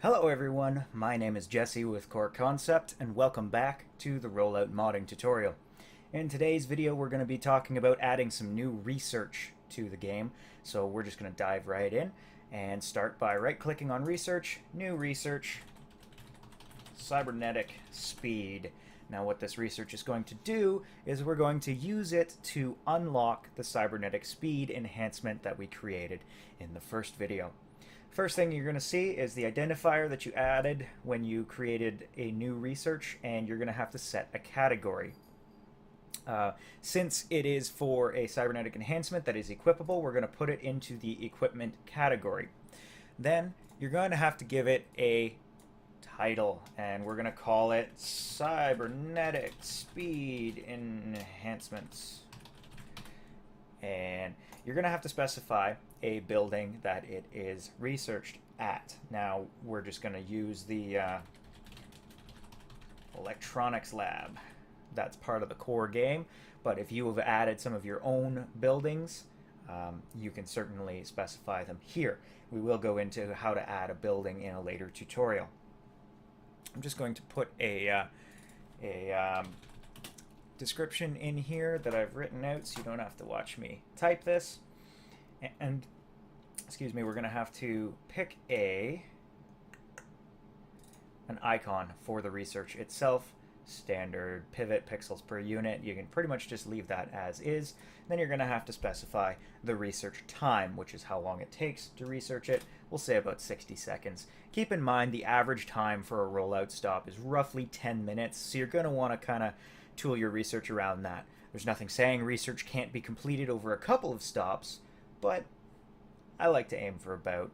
Hello everyone, my name is Jesse with Core Concept and welcome back to the Rollout Modding tutorial. In today's video we're going to be talking about adding some new research to the game, so we're just going to dive right in and start by right clicking on Research, New Research, Cybernetic Speed. Now what this research is going to do is we're going to use it to unlock the cybernetic speed enhancement that we created in the first video. First thing you're going to see is the identifier that you added when you created a new research, and you're going to have to set a category. Since it is for a cybernetic enhancement that is equipable, we're going to put it into the equipment category. Then you're going to have to give it a title, and we're going to call it Cybernetic Speed Enhancements. And you're going to have to specify a building that it is researched at. Now we're just going to use the electronics lab. That's part of the core game, but if you have added some of your own buildings, you can certainly specify them here. We will go into how to add a building in a later tutorial. I'm just going to put a description in here that I've written out so you don't have to watch me type this. And excuse me, we're going to have to pick an icon for the research itself. Standard pivot pixels per unit. You can pretty much just leave that as is. Then you're going to have to specify the research time, which is how long it takes to research it. We'll say about 60 seconds. Keep in mind the average time for a rollout stop is roughly 10 minutes, so you're going to want to kind of tool your research around that. There's nothing saying research can't be completed over a couple of stops, but I like to aim for about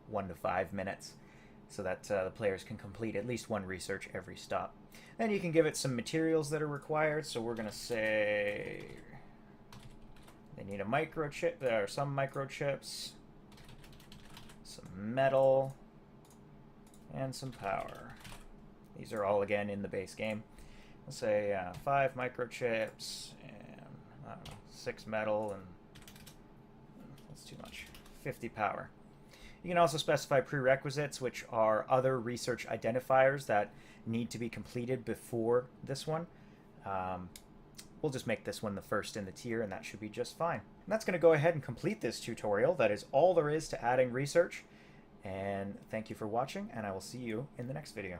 1 to 5 minutes so that the players can complete at least one research every stop. Then you can give it some materials that are required, so we're going to say they need a microchip. There are some microchips, some metal, and some power. These are all, again, in the base game. Let's say 5 microchips and, I don't know, 6 metal, and that's too much, 50 power. You can also specify prerequisites, which are other research identifiers that need to be completed before this one. We'll just make this one the first in the tier, and that should be just fine. And that's going to go ahead and complete this tutorial. That is all there is to adding research. And thank you for watching, and I will see you in the next video.